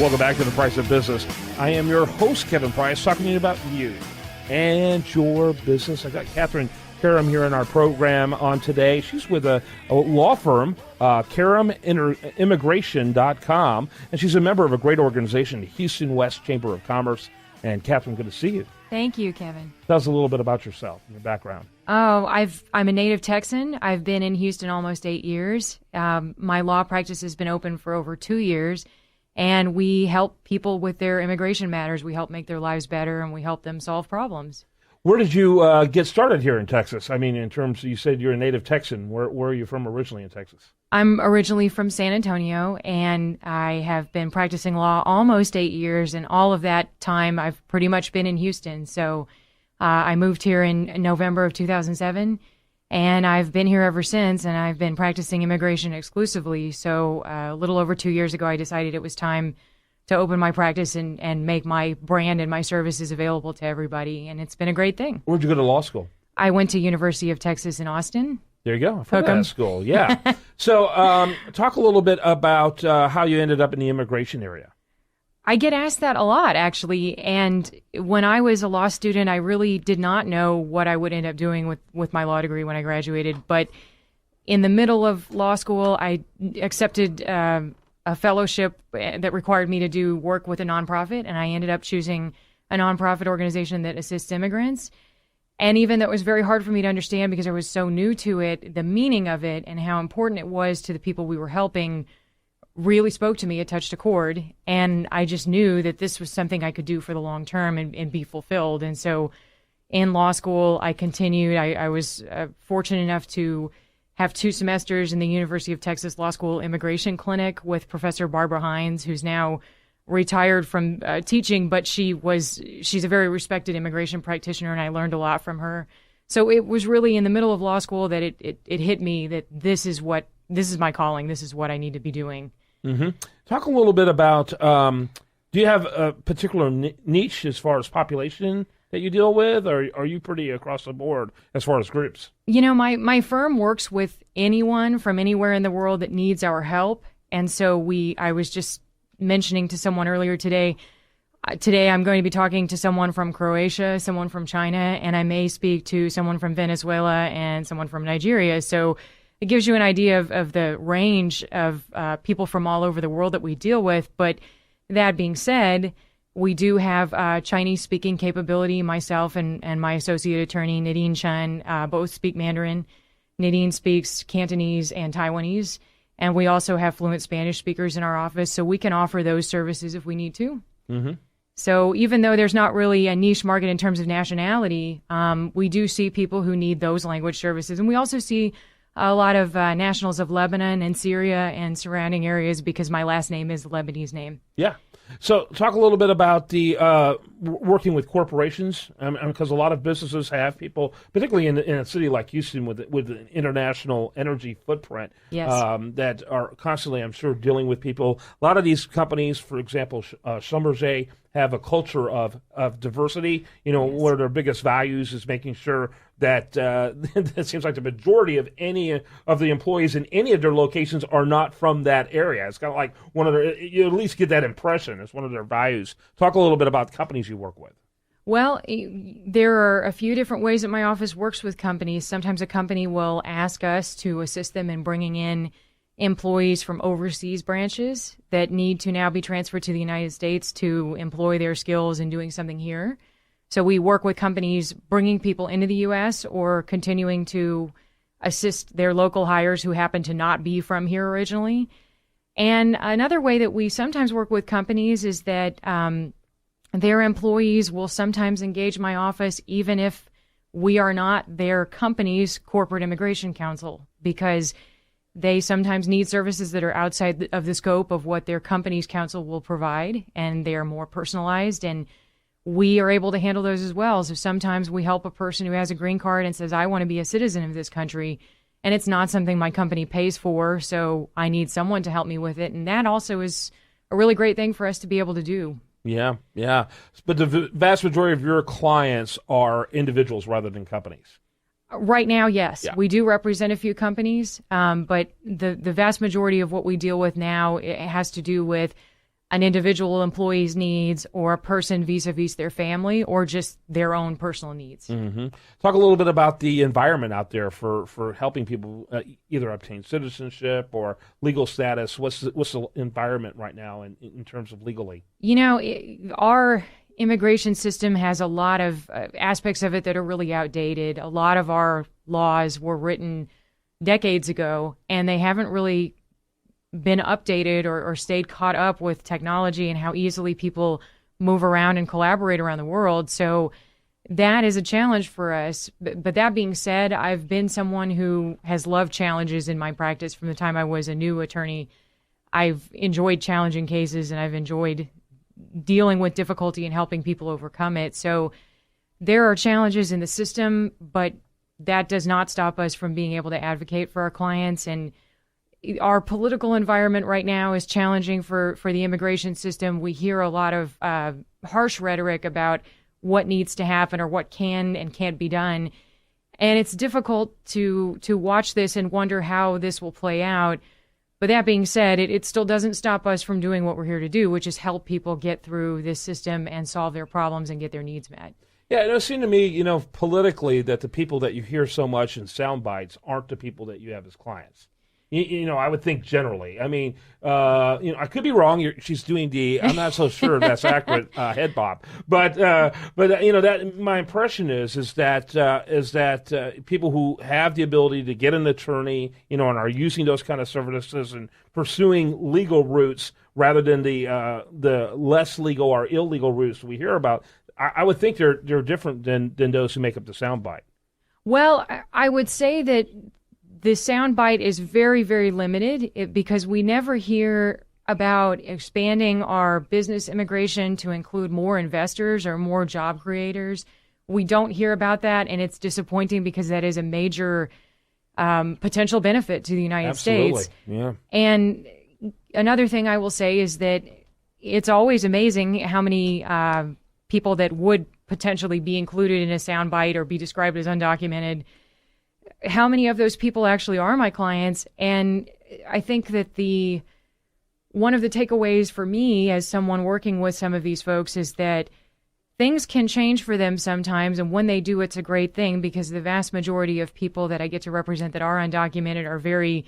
Welcome back to The Price of Business. I am your host, Kevin Price, talking to you about you and your business. I got Kathryn Karam here in our program on today. She's with a law firm, KaramImmigration.com, and she's a member of a great organization, the Houston West Chamber of Commerce. And Kathryn, good to see you. Thank you, Kevin. Tell us a little bit about yourself and your background. Oh, I'm a native Texan. I've been in Houston almost 8 years. My law practice has been open for over 2 years, and we help people with their immigration matters. We help make their lives better, and we help them solve problems. Where did you get started here in Texas? I mean, in terms, you said you're a native Texan. Where are you from originally in Texas? I'm originally from San Antonio, and I have been practicing law almost 8 years, and all of that time I've pretty much been in Houston. So I moved here in November of 2007, and I've been here ever since, and I've been practicing immigration exclusively. So a little over 2 years ago, I decided it was time to open my practice and make my brand and my services available to everybody, and it's been a great thing. Where'd you go to law school? I went to University of Texas in Austin. There you go. From that school, yeah. So talk a little bit about how you ended up in the immigration area. I get asked that a lot, actually, and when I was a law student, I really did not know what I would end up doing with my law degree when I graduated, but in the middle of law school, I accepted a fellowship that required me to do work with a nonprofit, and I ended up choosing a nonprofit organization that assists immigrants. And even though it was very hard for me to understand because I was so new to it, the meaning of it and how important it was to the people we were helping really spoke to me. It touched a chord, and I just knew that this was something I could do for the long term and be fulfilled. And so in law school, I continued. I was fortunate enough to have 2 semesters in the University of Texas Law School Immigration Clinic with Professor Barbara Hines, who's now retired from teaching, but she's a very respected immigration practitioner, and I learned a lot from her. So it was really in the middle of law school that it hit me that this is my calling. This is what I need to be doing. Mm-hmm. Talk a little bit about, do you have a particular niche as far as population that you deal with, or are you pretty across the board as far as groups? You know, my firm works with anyone from anywhere in the world that needs our help. And so I was just mentioning to someone earlier today I'm going to be talking to someone from Croatia, someone from China, and I may speak to someone from Venezuela and someone from Nigeria. So it gives you an idea of the range of people from all over the world that we deal with. But that being said, we do have Chinese-speaking capability. Myself and my associate attorney, Nadine Chen, both speak Mandarin. Nadine speaks Cantonese and Taiwanese. And we also have fluent Spanish speakers in our office, so we can offer those services if we need to. Mm-hmm. So even though there's not really a niche market in terms of nationality, we do see people who need those language services. And we also see a lot of nationals of Lebanon and Syria and surrounding areas because my last name is a Lebanese name. Yeah. So talk a little bit about the working with corporations, because a lot of businesses have people, particularly in a city like Houston with an international energy footprint, yes, that are constantly, I'm sure, dealing with people. A lot of these companies, for example, Schlumberger, have a culture of diversity. You know, yes, one of their biggest values is making sure that it seems like the majority of any of the employees in any of their locations are not from that area. It's kind of like one of their, you at least get that impression. It's one of their values. Talk a little bit about companies you work with. Well, there are a few different ways that my office works with companies. Sometimes a company will ask us to assist them in bringing in employees from overseas branches that need to now be transferred to the United States to employ their skills in doing something here. So we work with companies bringing people into the U.S. or continuing to assist their local hires who happen to not be from here originally. And another way that we sometimes work with companies is that their employees will sometimes engage my office even if we are not their company's corporate immigration counsel, because they sometimes need services that are outside of the scope of what their company's counsel will provide, and they are more personalized, and we are able to handle those as well. So sometimes we help a person who has a green card and says, I want to be a citizen of this country, and it's not something my company pays for, so I need someone to help me with it. And that also is a really great thing for us to be able to do. Yeah, yeah. But the vast majority of your clients are individuals rather than companies. Right now, yes. Yeah. We do represent a few companies, but the vast majority of what we deal with now, it has to do with an individual employee's needs or a person vis-a-vis their family or just their own personal needs. Mm-hmm. Talk a little bit about the environment out there for helping people either obtain citizenship or legal status. What's the environment right now in terms of legally? Our immigration system has a lot of aspects of it that are really outdated. A lot of our laws were written decades ago, and they haven't really been updated or stayed caught up with technology and how easily people move around and collaborate around the world. So that is a challenge for us. But that being said, I've been someone who has loved challenges in my practice from the time I was a new attorney. I've enjoyed challenging cases, and I've enjoyed dealing with difficulty and helping people overcome it. So there are challenges in the system, but that does not stop us from being able to advocate for our clients. And our political environment right now is challenging for the immigration system. We hear a lot of harsh rhetoric about what needs to happen or what can and can't be done. And it's difficult to watch this and wonder how this will play out. But that being said, it still doesn't stop us from doing what we're here to do, which is help people get through this system and solve their problems and get their needs met. Yeah, it seems to me, politically, that the people that you hear so much in sound bites aren't the people that you have as clients. I would think generally. I mean, I could be wrong. She's doing I'm not so sure if that's accurate head bob. But that my impression is that people who have the ability to get an attorney, and are using those kind of services and pursuing legal routes rather than the less legal or illegal routes we hear about, I would think they're different than those who make up the soundbite. Well, I would say that the soundbite is very, very limited because we never hear about expanding our business immigration to include more investors or more job creators. We don't hear about that, and it's disappointing because that is a major potential benefit to the United States. Yeah. And another thing I will say is that it's always amazing how many people that would potentially be included in a soundbite or be described as undocumented, how many of those people actually are my clients. And I think that one of the takeaways for me as someone working with some of these folks is that things can change for them sometimes, and when they do, it's a great thing, because the vast majority of people that I get to represent that are undocumented are very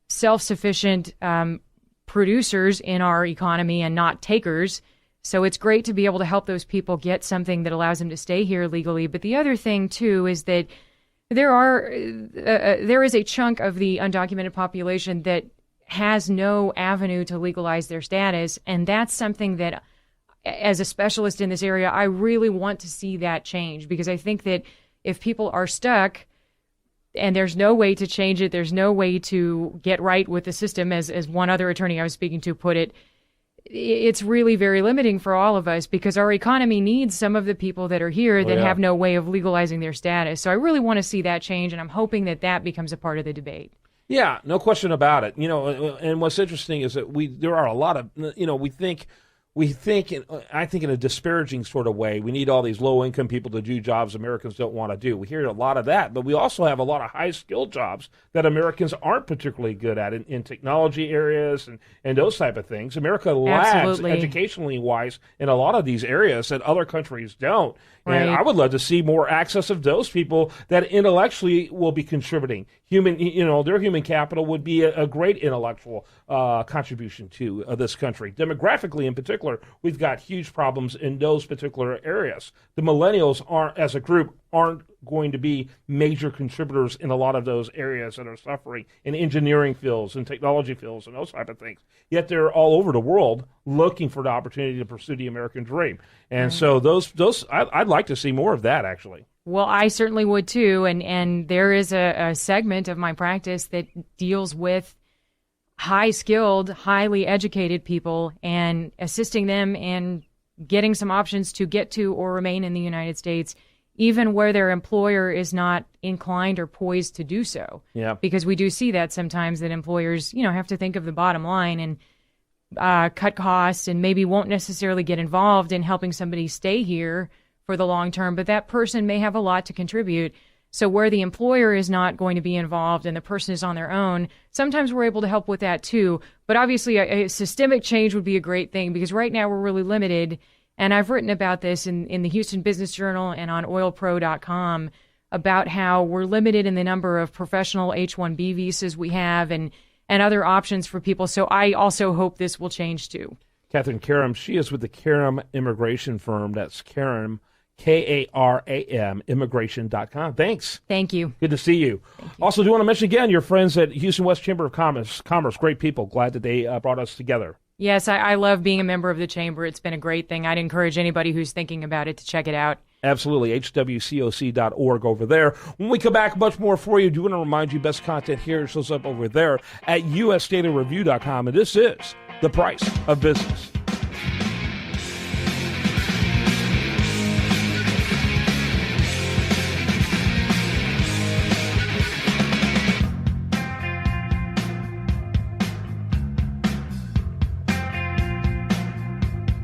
self-sufficient producers in our economy and not takers. So it's great to be able to help those people get something that allows them to stay here legally. But the other thing, too, is that there is a chunk of the undocumented population that has no avenue to legalize their status, and that's something that, as a specialist in this area, I really want to see that change, because I think that if people are stuck and there's no way to change it, there's no way to get right with the system, as one other attorney I was speaking to put it, it's really very limiting for all of us, because our economy needs some of the people that are here that have no way of legalizing their status. So I really want to see that change, and I'm hoping that that becomes a part of the debate. Yeah, no question about it. And what's interesting is that there are a lot of, we think, I think in a disparaging sort of way, we need all these low-income people to do jobs Americans don't want to do. We hear a lot of that, but we also have a lot of high-skilled jobs that Americans aren't particularly good at in technology areas and those type of things. America lags educationally-wise in a lot of these areas that other countries don't. Right. And I would love to see more access of those people that intellectually will be contributing. Their human capital would be a great intellectual contribution to this country. Demographically, in particular, we've got huge problems in those particular areas. The millennials as a group, aren't going to be major contributors in a lot of those areas that are suffering in engineering fields and technology fields and those type of things. Yet they're all over the world looking for the opportunity to pursue the American dream. And so I'd like to see more of that, actually. Well, I certainly would too. And there is a segment of my practice that deals with high-skilled, highly educated people and assisting them in getting some options to get to or remain in the United States, even where their employer is not inclined or poised to do so. Yeah. Because we do see that sometimes, that employers, have to think of the bottom line and cut costs, and maybe won't necessarily get involved in helping somebody stay here for the long term, but that person may have a lot to contribute. So where the employer is not going to be involved and the person is on their own, sometimes we're able to help with that too. But obviously a systemic change would be a great thing, because right now we're really limited. And I've written about this in the Houston Business Journal and on oilpro.com about how we're limited in the number of professional H-1B visas we have and other options for people. So I also hope this will change too. Kathryn Karam, she is with the Karam immigration firm. That's Karam, Karam, immigration.com. Thanks. Thank you. Good to see you. Also, do want to mention again your friends at Houston West Chamber of Commerce. Great people. Glad that they brought us together. Yes, I love being a member of the chamber. It's been a great thing. I'd encourage anybody who's thinking about it to check it out. Absolutely. hwcoc.org over there. When we come back, much more for you. Do want to remind you, best content here shows up over there at usdatareview.com. And this is The Price of Business.